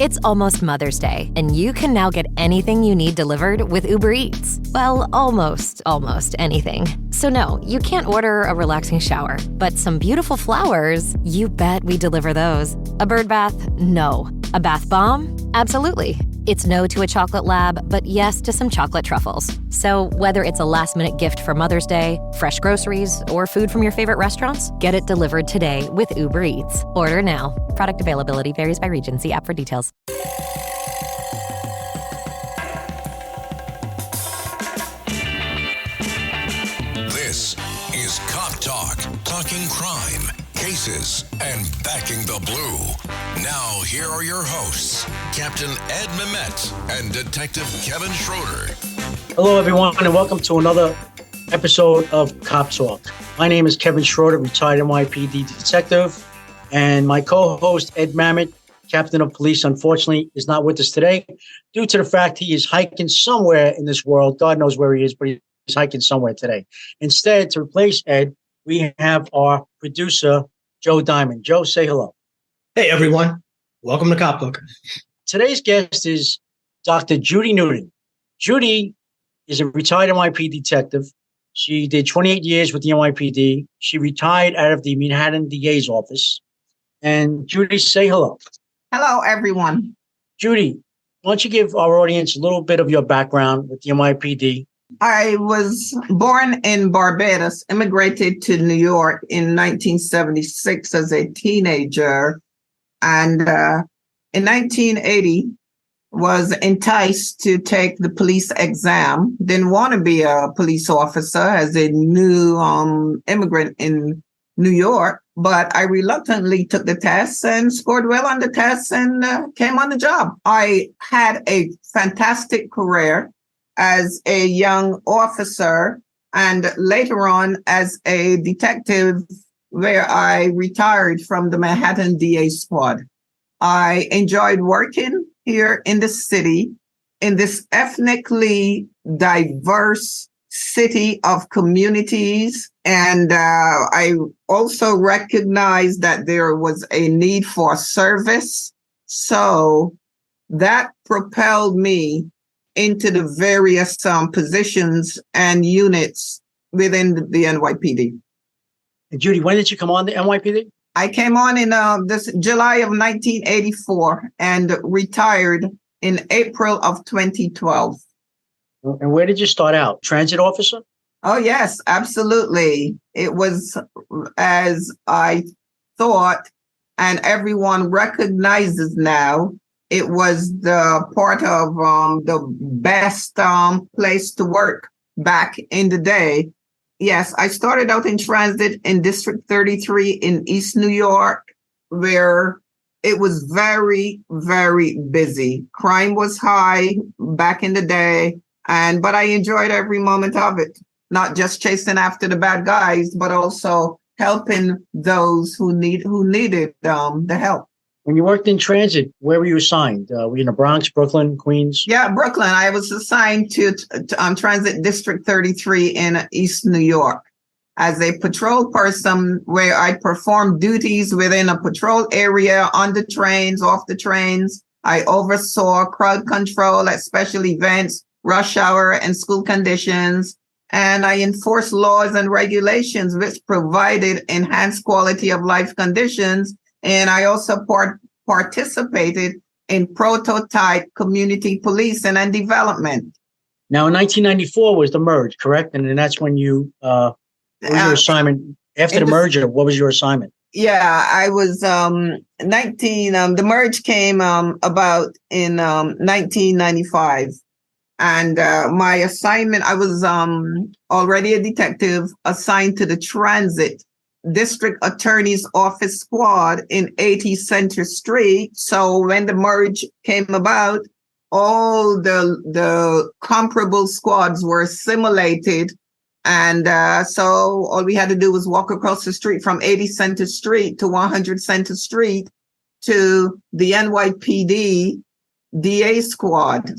It's almost Mother's Day, and you can now get anything you need delivered with Uber Eats. Well, almost anything. So no, you can't order a relaxing shower, but some beautiful flowers, you bet we deliver those. A bird bath? No. A bath bomb? Absolutely. It's no to a chocolate lab, but yes to some chocolate truffles. So whether it's a last-minute gift for Mother's Day, fresh groceries, or food from your favorite restaurants, get it delivered today with Uber Eats. Order now. Product availability varies by region. See app for details. This is Cop Talk, talking crime, cases, and backing the blue. Now, here are your hosts, Captain Ed Mehmet and Detective Kevin Schroeder. Hello, everyone, and welcome to another episode of Cop Talk. My name is Kevin Schroeder, retired NYPD detective, and my co-host, Ed Mehmet, captain of police, unfortunately, is not with us today due to the fact he is hiking somewhere in this world. God knows where he is, but he's hiking somewhere today. Instead, to replace Ed, we have our producer, Joe Diamond. Joe, say hello. Hey, everyone. Welcome to Cop Talk. Today's guest is Dr. Judy Newton. Judy is a retired NYPD detective. She did 28 years with the NYPD. She retired out of the Manhattan DA's office. And Judy, say hello. Hello, everyone. Judy, why don't you give our audience a little bit of your background with the NYPD? I was born in Barbados, immigrated to New York in 1976 as a teenager, and in 1980 was enticed to take the police exam. Didn't want to be a police officer as a new immigrant in New York, but I reluctantly took the test and scored well on the test and came on the job. I had a fantastic career as a young officer and later on as a detective, where I retired from the Manhattan DA squad. I enjoyed working here in the city, in this ethnically diverse city of communities. And I also recognized that there was a need for service. So that propelled me into the various positions and units within the NYPD. And Judy, when did you come on the NYPD? I came on in this July of 1984 and retired in April of 2012. And where did you start out? Transit officer? Oh, yes, absolutely. It was as I thought, and everyone recognizes now, it was the part of the best place to work back in the day. Yes, I started out in transit in District 33 in East New York, where it was very, very busy. Crime was high back in the day, but I enjoyed every moment of it. Not just chasing after the bad guys, but also helping those who needed the help. When you worked in transit, where were you assigned? Were you in the Bronx, Brooklyn, Queens? Yeah, Brooklyn. I was assigned to Transit District 33 in East New York as a patrol person, where I performed duties within a patrol area, on the trains, off the trains. I oversaw crowd control at special events, rush hour, and school conditions. And I enforced laws and regulations which provided enhanced quality of life conditions. And I also participated in prototype community policing and development. Now, in 1994 was the merge, correct? And then that's when you, what was your assignment? After the merger, what was your assignment? Yeah, I was 19. The merge came about in 1995. And my assignment, I was already a detective assigned to the Transit District Attorney's Office squad in 80 Center Street. So when the merge came about, all the comparable squads were assimilated. And so all we had to do was walk across the street from 80 Center Street to 100 Center Street to the NYPD DA squad.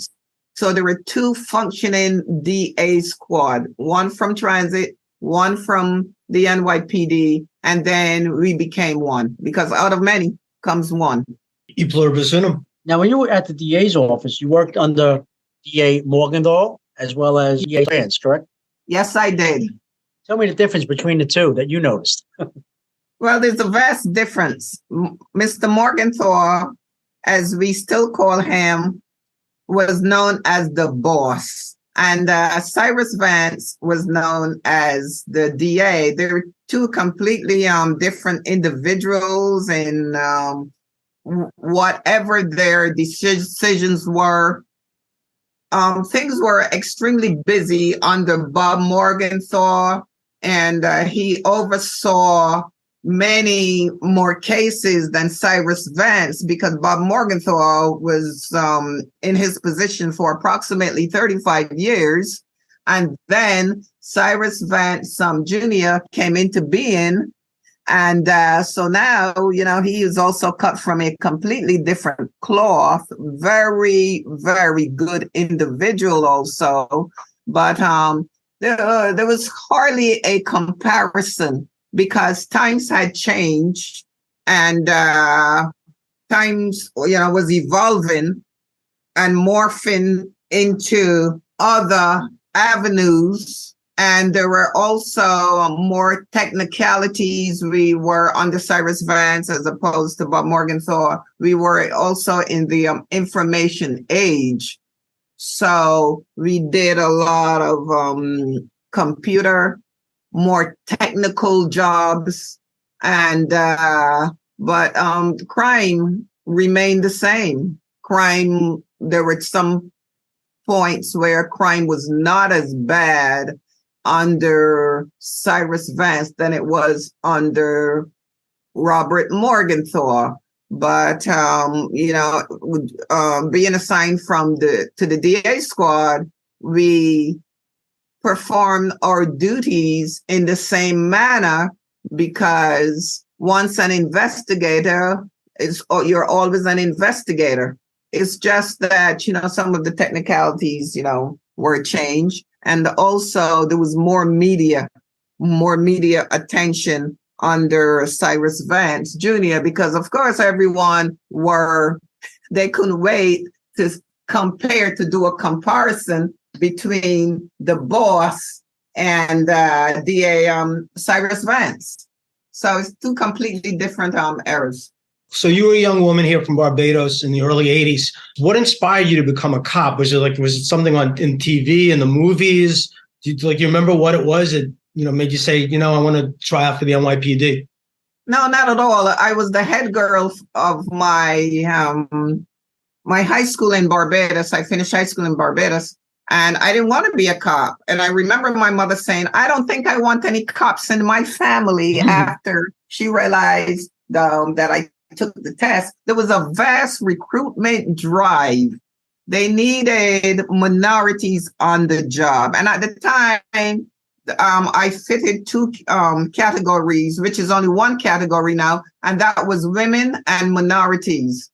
So there were two functioning DA squad, one from Transit, one from the NYPD, and then we became one, because out of many comes one. E pluribus unum. Now, when you were at the DA's office, you worked under DA Morgenthau as well as DA Vance, correct? Yes, I did. Tell me the difference between the two that you noticed. Well, there's a vast difference. Mr. Morgenthau, as we still call him, was known as the boss. And Cyrus Vance was known as the DA. They're two completely different individuals, and whatever their decisions were, things were extremely busy under Bob Morgenthau, and he oversaw many more cases than Cyrus Vance, because Bob Morgenthau was in his position for approximately 35 years. And then Cyrus Vance Jr. came into being. And so now, he is also cut from a completely different cloth. Very, very good individual also. But there was hardly a comparison, because times had changed, and times, was evolving and morphing into other avenues. And there were also more technicalities. We were under Cyrus Vance as opposed to Bob Morgenthau. We were also in the information age. So we did a lot of computer, more technical jobs, and but crime remained the same. There were some points where crime was not as bad under Cyrus Vance than it was under Robert Morgenthau. But being assigned to the DA squad, we perform our duties in the same manner, because once an investigator you're always an investigator. It's just that, some of the technicalities, were changed. And also there was more media attention under Cyrus Vance Jr., because of course everyone they couldn't wait to do a comparison between the boss and DA Cyrus Vance. So it's two completely different eras. So you were a young woman here from Barbados in the early 80s. What inspired you to become a cop? Was it something in TV, in the movies? Do you remember what it was that, made you say, I want to try out for the NYPD? No, not at all. I was the head girl of my my high school in Barbados. I finished high school in Barbados, and I didn't want to be a cop. And I remember my mother saying, I don't think I want any cops in my family. After she realized that I took the test. There was a vast recruitment drive. They needed minorities on the job. And at the time, I fitted two categories, which is only one category now, and that was women and minorities.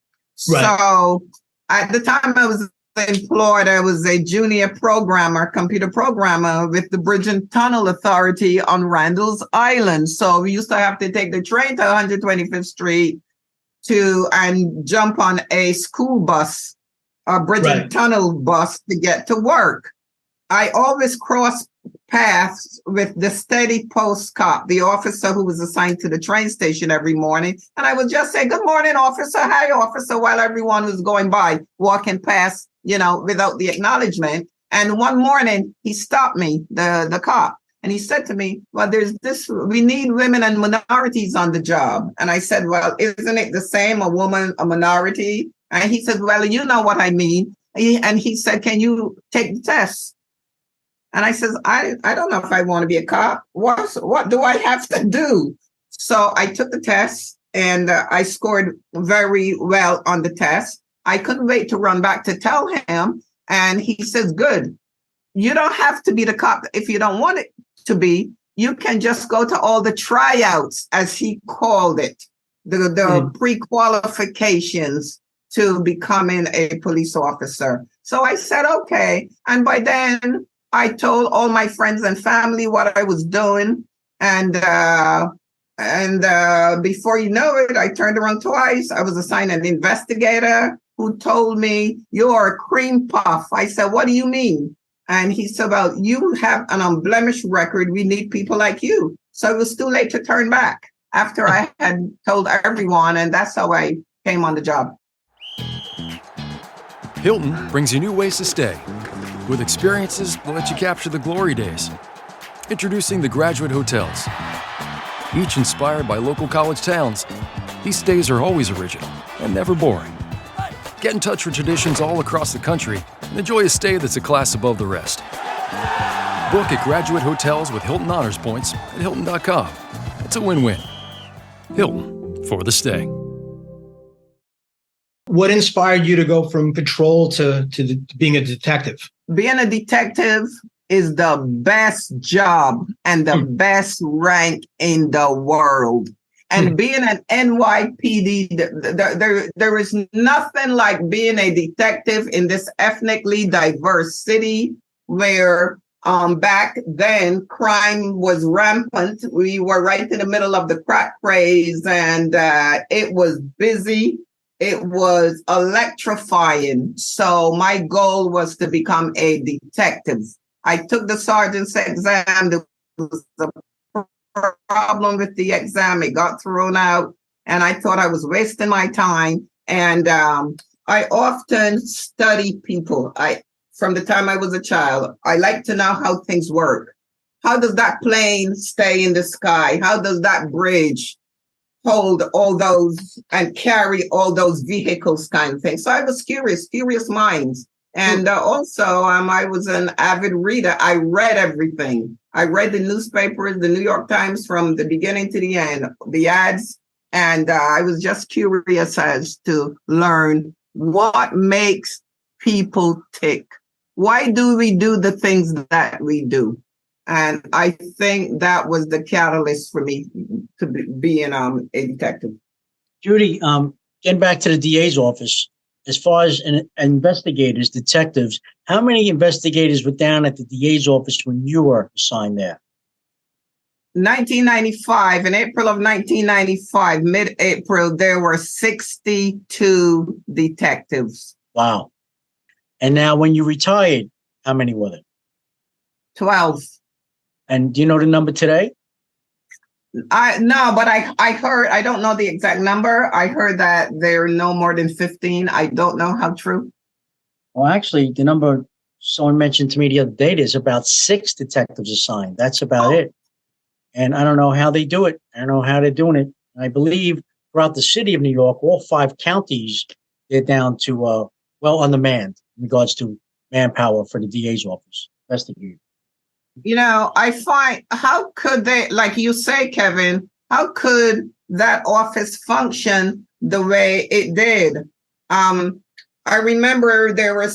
Right. So at the time I was employed, I was a junior computer programmer with the Bridge and Tunnel Authority on Randall's Island. So we used to have to take the train to 125th Street and jump on a school bus, a Bridge and Tunnel bus, to get to work. I always crossed paths with the steady post cop, the officer who was assigned to the train station every morning. And I would just say, good morning, officer. Hi, officer, while everyone was going by, walking past, without the acknowledgement. And one morning he stopped me, the cop. And he said to me, well, we need women and minorities on the job. And I said, well, isn't it the same, a woman, a minority? And he said, well, you know what I mean. And he said, can you take the test? And I says, I don't know if I want to be a cop. What do I have to do? So I took the test, and I scored very well on the test. I couldn't wait to run back to tell him. And he says, good. You don't have to be the cop if you don't want it to be. You can just go to all the tryouts, as he called it, the pre-qualifications to becoming a police officer. So I said, okay. And by then I told all my friends and family what I was doing. And before you know it, I turned around twice. I was assigned an investigator who told me, "You're a cream puff." I said, "What do you mean?" And he said, "Well, you have an unblemished record. We need people like you." So it was too late to turn back after I had told everyone, and that's how I came on the job. Hilton brings you new ways to stay, with experiences that let you capture the glory days. Introducing the Graduate Hotels. Each inspired by local college towns, these stays are always original and never boring. Get in touch with traditions all across the country and enjoy a stay that's a class above the rest. Book at Graduate Hotels with Hilton Honors Points at Hilton.com. It's a win-win. Hilton, for the stay. What inspired you to go from patrol to being a detective? Being a detective is the best job and the best rank in the world. And being an NYPD, there is nothing like being a detective in this ethnically diverse city where back then crime was rampant. We were right in the middle of the crack craze, and it was busy. It was electrifying. So my goal was to become a detective. I took the sergeant's exam. There was a problem with the exam. It got thrown out, and I thought I was wasting my time. And I often study people. From the time I was a child, I like to know how things work. How does that plane stay in the sky? How does that bridge hold all those and carry all those vehicles, kind of thing? So I was curious minds. And also, I was an avid reader. I read everything. I read the newspapers, the New York Times, from the beginning to the end, the ads. And I was just curious as to learn what makes people tick. Why do we do the things that we do? And I think that was the catalyst for me to being a detective. Judy, getting back to the DA's office, as far as investigators, detectives, how many investigators were down at the DA's office when you were assigned there? 1995, in April of 1995, mid-April, there were 62 detectives. Wow. And now when you retired, how many were there? 12. And do you know the number today? No, but I heard, I don't know the exact number. I heard that there are no more than 15. I don't know how true. Well, actually, the number someone mentioned to me the other day, there's about 6 detectives assigned. That's about it. And I don't know how they do it. I don't know how they're doing it. I believe throughout the city of New York, all 5 counties, they're down to, undermanned in regards to manpower for the DA's office. Investigating. You know, I find, how could they, like you say, Kevin, how could that office function the way it did? I remember there were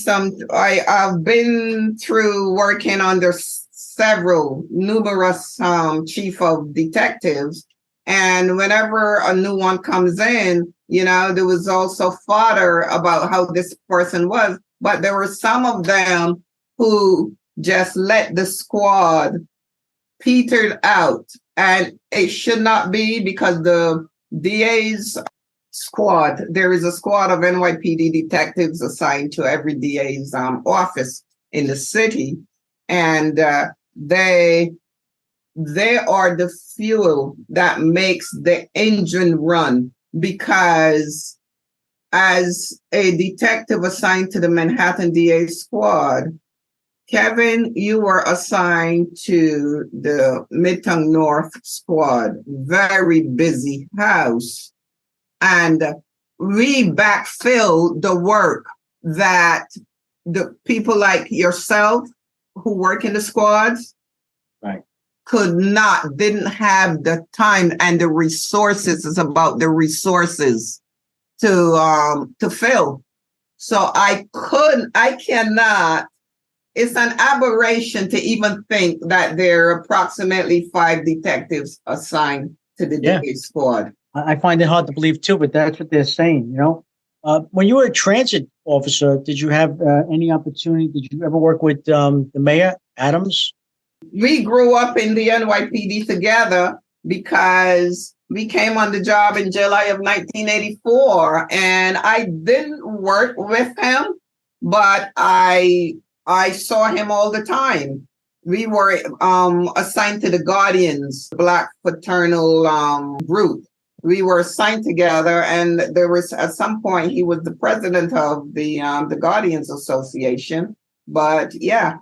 I've been through working under numerous chief of detectives. And whenever a new one comes in, you know, there was also fodder about how this person was. But there were some of them who just let the squad petered out. And it should not be, because the DA's squad, there is a squad of NYPD detectives assigned to every DA's office in the city. And they are the fuel that makes the engine run, because as a detective assigned to the Manhattan DA squad, Kevin, you were assigned to the Midtown North squad, very busy house. And we backfill the work that the people like yourself who work in the squads didn't have the time and the resources. It's about the resources to fill. So I cannot, it's an aberration to even think that there are approximately 5 detectives assigned to the DA squad. I find it hard to believe too, but that's what they're saying, you know. When you were a transit officer, did you have any opportunity? Did you ever work with the mayor, Adams? We grew up in the NYPD together because We came on the job in July of 1984, and I didn't work with him, but I saw him all the time. We were assigned to the Guardians, Black fraternal group. We were assigned together, and there was at some point he was the president of the Guardians Association. But yeah,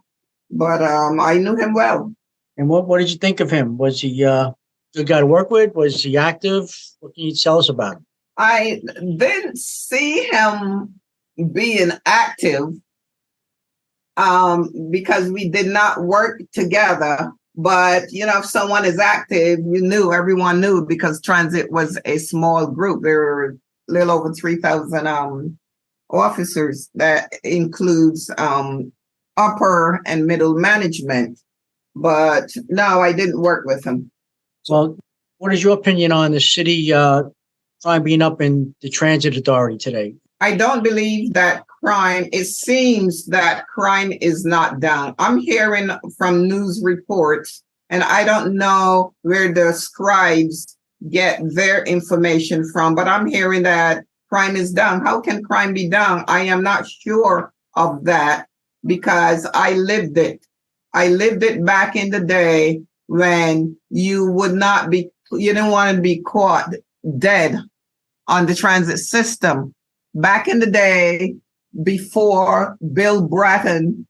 I knew him well. And what did you think of him? Was he a good guy to work with? Was he active? What can you tell us about him? I didn't see him being active because we did not work together. But, if someone is active, everyone knew, because Transit was a small group. There were a little over 3,000 officers. That includes upper and middle management. But no, I didn't work with him. Well, what is your opinion on the city crime being up in the Transit Authority today? I don't believe that it seems that crime is not down. I'm hearing from news reports, and I don't know where the scribes get their information from, but I'm hearing that crime is down. How can crime be down? I am not sure of that because I lived it. I lived it back in the day when you didn't want to be caught dead on the transit system. Back in the day, before Bill Bratton,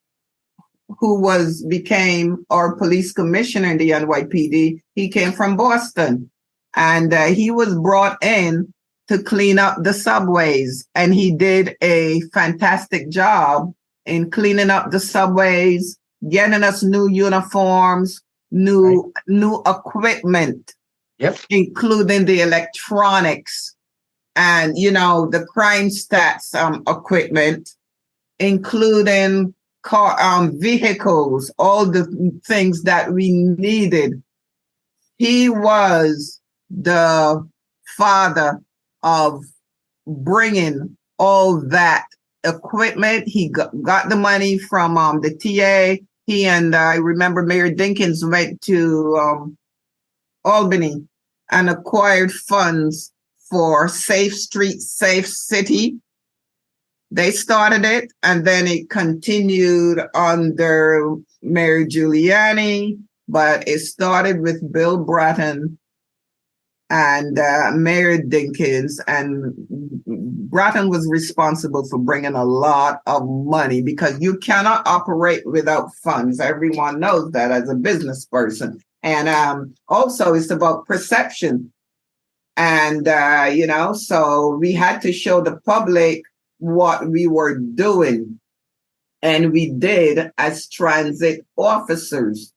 who became our police commissioner in the NYPD, he came from Boston, and he was brought in to clean up the subways, and he did a fantastic job in cleaning up the subways, getting us new uniforms, new equipment, including the electronics and, the crime stats equipment, including vehicles, all the things that we needed. He was the father of bringing all that equipment. He got the money from the TA. He and I remember Mayor Dinkins went to Albany and acquired funds for Safe Street, Safe City. They started it, and then it continued under Mayor Giuliani, but it started with Bill Bratton and Mayor Dinkins, and Bratton was responsible for bringing a lot of money because you cannot operate without funds. Everyone knows that as a business person. And also it's about perception. And, so we had to show the public what we were doing. And we did as transit officers.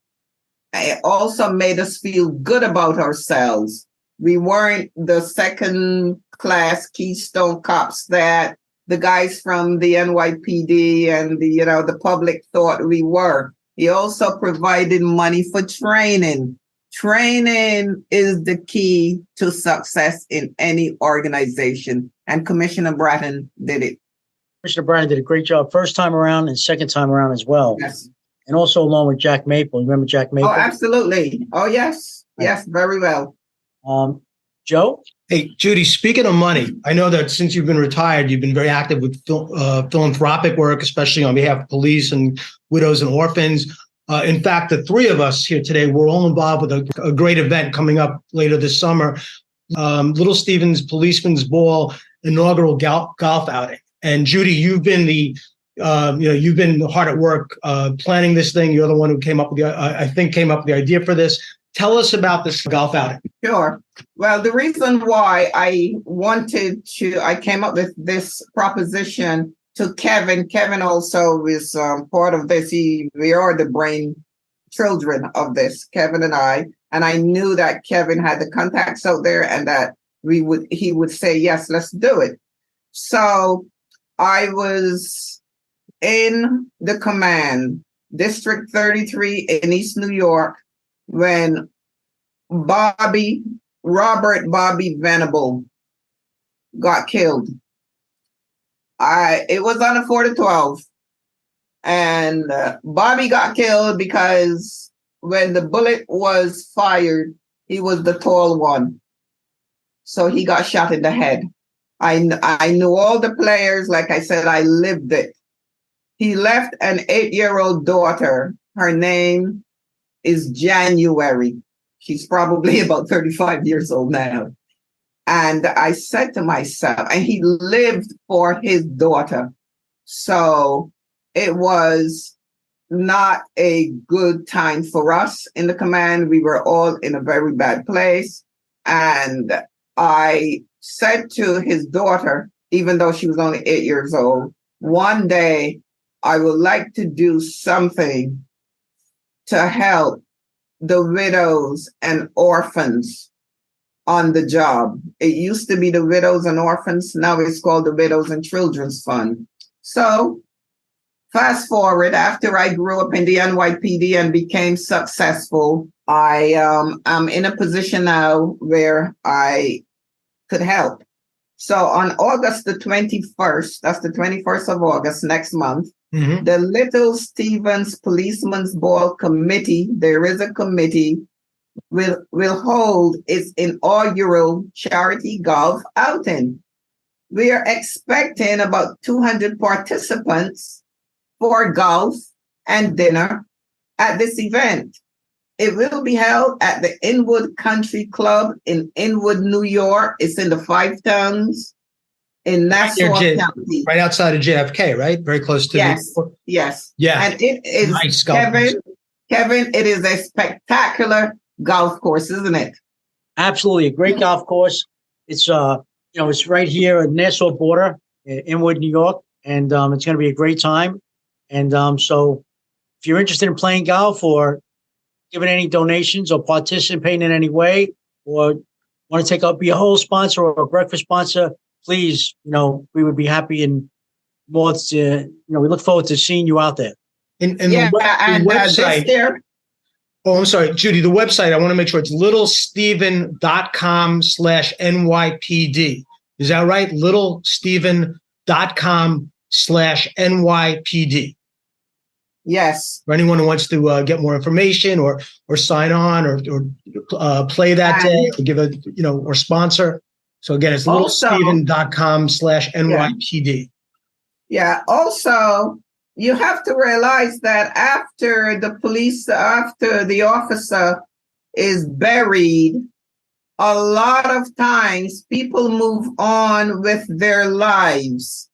It also made us feel good about ourselves. We weren't the second class Keystone cops that the guys from the NYPD and the public thought we were. He also provided money for training. Training is the key to success in any organization, and Commissioner Bratton did it. Commissioner Bratton did a great job first time around and second time around as well. Yes. And also along with Jack Maple. You remember Jack Maple? Oh, absolutely. Oh, yes. Yes, very well. Joe? Hey, Judy, speaking of money, I know that since you've been retired, you've been very active with philanthropic work, especially on behalf of police and widows and orphans. In fact, the three of us here today, we're all involved with a great event coming up later this summer, Little Stevens Policeman's Ball inaugural golf outing. And Judy, you've been you've been hard at work planning this thing. You're the one who came up with the idea for this. Tell us about this golf outing. Sure. Well, the reason why I came up with this proposition to Kevin. Kevin also is part of this. We are the brain children of this, Kevin and I. And I knew that Kevin had the contacts out there and that he would say, yes, let's do it. So I was in the command, District 33 in East New York, when Robert Bobby Venable got killed. It was on a 4-12, and Bobby got killed because when the bullet was fired, he was the tall one. So he got shot in the head. I knew all the players. Like I said, I lived it. He left an 8-year-old daughter. Her name is January. She's probably about 35 years old now. And I said to myself, and he lived for his daughter. So it was not a good time for us in the command. We were all in a very bad place. And I said to his daughter, even though she was only 8 years old, one day I would like to do something to help the widows and orphans on the job. It used to be the Widows and Orphans. Now it's called the Widows and Children's Fund. So fast forward, after I grew up in the NYPD and became successful, I am in a position now where I could help. So on August the 21st, that's the 21st of August, next month, the Little Stevens Policeman's Ball Committee, there is a committee, will hold its inaugural charity golf outing. We are expecting about 200 participants for golf and dinner at this event. It will be held at the Inwood Country Club in Inwood, New York. It's in the Five Towns in Nassau County. Right outside of JFK, right? Very close to Yes. Yeah. And it is nice Kevin, it is a spectacular golf course, isn't it? Absolutely, a great golf course. It's it's right here at Nassau border, in Inwood, New York, and it's going to be a great time. And so, if you're interested in playing golf or giving any donations or participating in any way, or want to take up, be a whole sponsor or a breakfast sponsor, please, we would be happy and more. We look forward to seeing you out there. And the website. Oh, I'm sorry, Judy, the website, I want to make sure it's littlesteven.com/NYPD. Is that right? littlesteven.com/NYPD. Yes. For anyone who wants to get more information or sign on or play that day or give or sponsor. So again, it's littlesteven.com/NYPD. Yeah. Also, you have to realize that after the officer is buried, a lot of times people move on with their lives.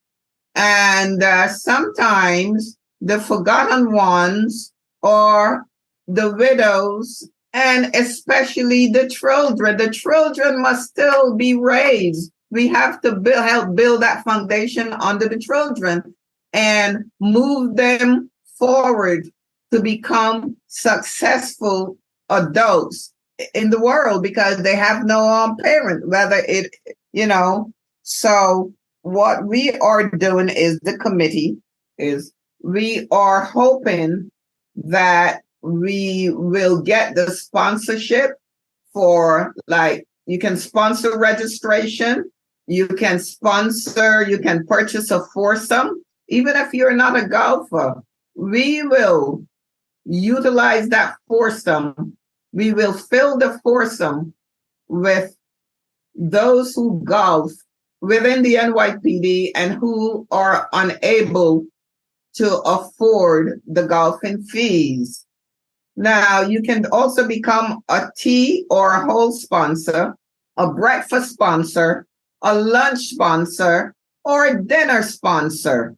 And sometimes the forgotten ones are the widows and especially the children. The children must still be raised. We have to help build that foundation under the children and move them forward to become successful adults in the world because they have no parent, So what we are doing is the committee we are hoping that we will get the sponsorship for, like, you can sponsor registration, you can purchase a foursome. Even if you're not a golfer, we will utilize that foursome. We will fill the foursome with those who golf within the NYPD and who are unable to afford the golfing fees. Now, you can also become a tea or a whole sponsor, a breakfast sponsor, a lunch sponsor, or a dinner sponsor.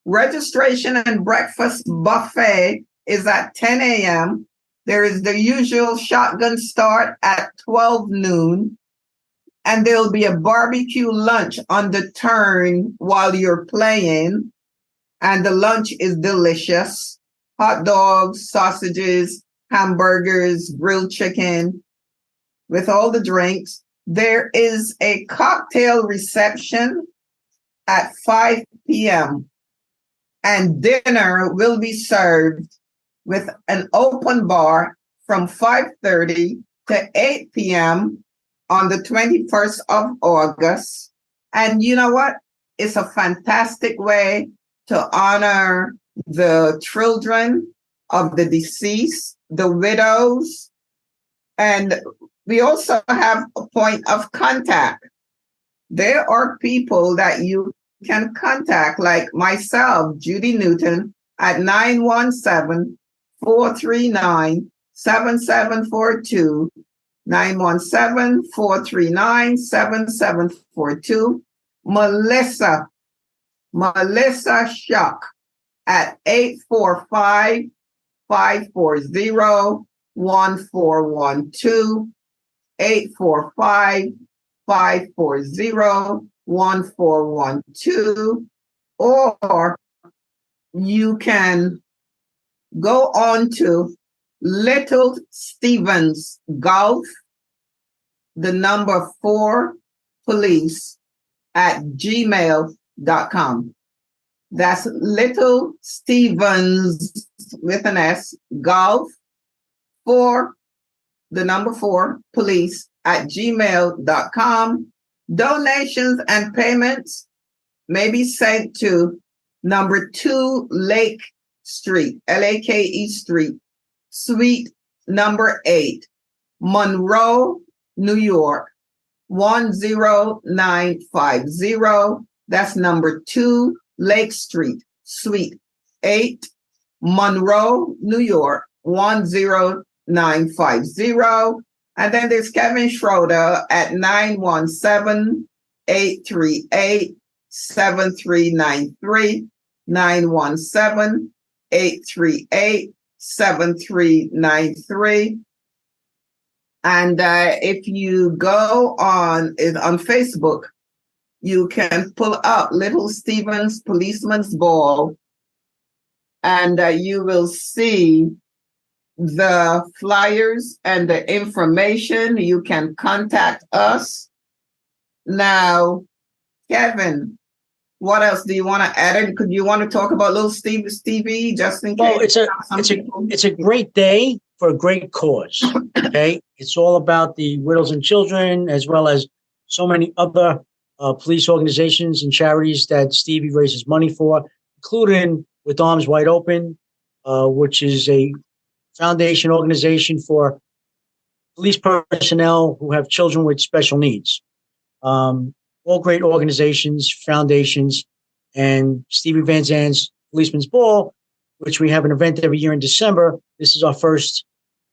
Registration and breakfast buffet is at 10 a.m. There is the usual shotgun start at 12 noon. And there'll be a barbecue lunch on the turn while you're playing. And the lunch is delicious. Hot dogs, sausages, hamburgers, grilled chicken, with all the drinks. There is a cocktail reception at 5 p.m. And dinner will be served with an open bar from 5:30 to 8 p.m. on the 21st of August. And you know what? It's a fantastic way to honor the children of the deceased, the widows. And We also have a point of contact. There are people that you can contact, like myself, Judy Newton, at 917-439-7742, 917-439-7742. Melissa Shuck at 845-540-1412, 845-540-1412, or you can go on to Little Stevens Golf, the number 4 police at gmail.com. That's Little Stevens with an S, Golf, 4, the number 4 police at gmail.com. Donations and payments may be sent to number 2 Lake Street, Lake Street, Suite number 8, Monroe, New York, 10950. That's number 2 Lake Street, Suite 8, Monroe, New York, 10950. And then there's Kevin Schroeder at 917-838-7393, 917-838-7393. And if you go on Facebook, you can pull up Little Stevens Policeman's Ball, and you will see the flyers and the information. You can contact us. Now, Kevin, what else do you want to add? Could you want to talk about Little Stevie, just in case? Well, it's a great day for a great cause. Okay, it's all about the widows and children, as well as so many other police organizations and charities that Stevie raises money for, including With Arms Wide Open, which is a foundation organization for police personnel who have children with special needs. All great organizations, foundations, and Stevie Van Zandt's Policeman's Ball, which we have an event every year in December. This is our first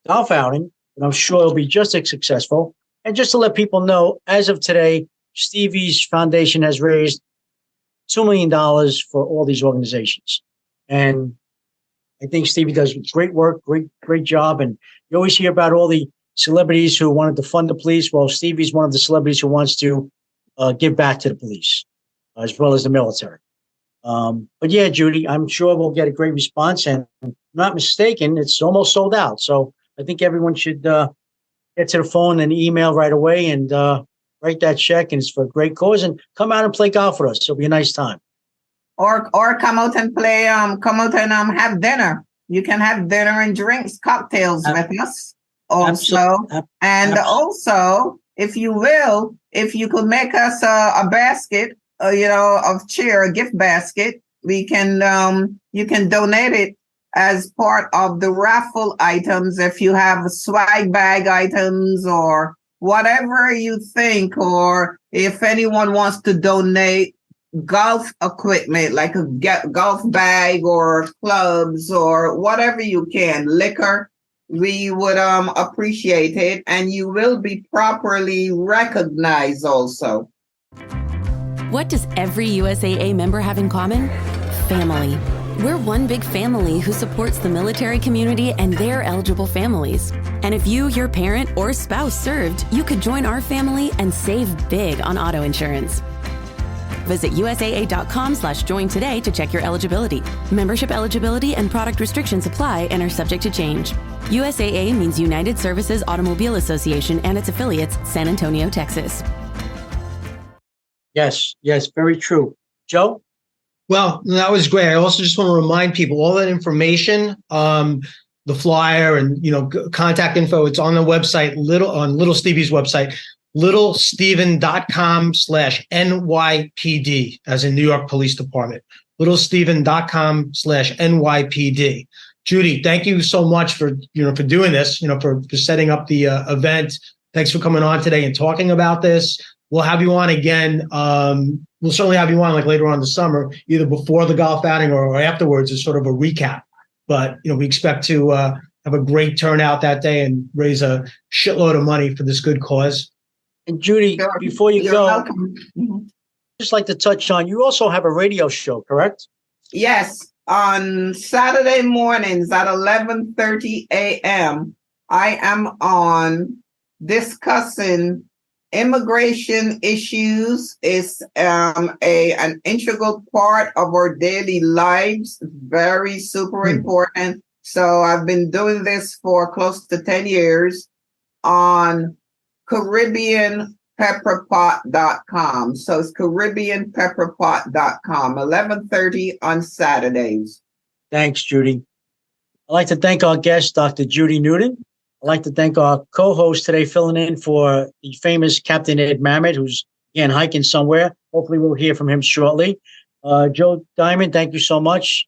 golf outing, and I'm sure it'll be just as successful. And just to let people know, as of today, Stevie's foundation has raised $2 million for all these organizations. And I think Stevie does great work, great job. And you always hear about all the celebrities who wanted to fund the police. Well, Stevie's one of the celebrities who wants to give back to the police, as well as the military. But yeah, Judy, I'm sure we'll get a great response. And if I'm not mistaken, it's almost sold out. So I think everyone should get to the phone and email right away and write that check. And it's for a great cause. And come out and play golf with us. It'll be a nice time. Or come out and play, come out and have dinner. You can have dinner and drinks, cocktails with us also. And also, if you will, if you could make us a basket, of cheer, a gift basket, we can, you can donate it as part of the raffle items. If you have swag bag items or whatever you think, or if anyone wants to donate golf equipment, like a golf bag or clubs or whatever you can, liquor, we would appreciate it, and you will be properly recognized also. What does every USAA member have in common? Family. We're one big family who supports the military community and their eligible families. And if you, your parent, or spouse served, you could join our family and save big on auto insurance. Visit USAA.com/join today to check your eligibility. Membership eligibility and product restrictions apply and are subject to change. USAA means United Services Automobile Association and its affiliates, San Antonio, Texas. Yes, very true. Joe? Well, that was great. I also just want to remind people all that information, the flyer and contact info, it's on the website, on Little Stevie's website, littlesteven.com/NYPD, as in New York Police Department. littlesteven.com/NYPD. Judy, thank you so much for doing this, for setting up the event. Thanks for coming on today and talking about this. We'll have you on again. We'll certainly have you on like later on in the summer, either before the golf outing or afterwards as sort of a recap. But, we expect to have a great turnout that day and raise a shitload of money for this good cause. And Judy, before you You're go, welcome. Mhm. just like to touch on, you also have a radio show, correct? Yes, on Saturday mornings at 11:30 a.m., I am on discussing immigration issues. Is an integral part of our daily lives, very super important. So I've been doing this for close to 10 years on CaribbeanPepperPot.com. So it's CaribbeanPepperPot.com, 11:30 on Saturdays. Thanks, Judy. I'd like to thank our guest, Dr. Judy Newton. I'd like to thank our co-host today, filling in for the famous Captain Ed Mamet, who's, again, hiking somewhere. Hopefully we'll hear from him shortly. Joe Diamond, thank you so much.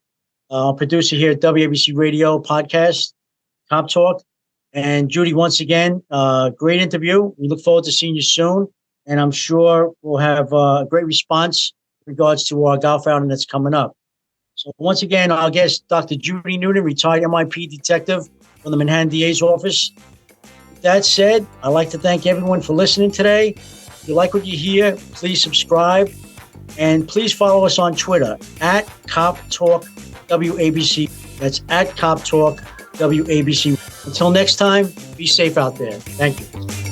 Producer here at WABC Radio Podcast, Cop Talk. And Judy, once again, great interview. We look forward to seeing you soon. And I'm sure we'll have a great response in regards to our golf outing that's coming up. So once again, our guest, Dr. Judy Newton, retired NYPD detective from the Manhattan DA's office. With that said, I'd like to thank everyone for listening today. If you like what you hear, please subscribe. And please follow us on Twitter at Cop Talk WABC. That's at Cop Talk WABC. Until next time, be safe out there. Thank you.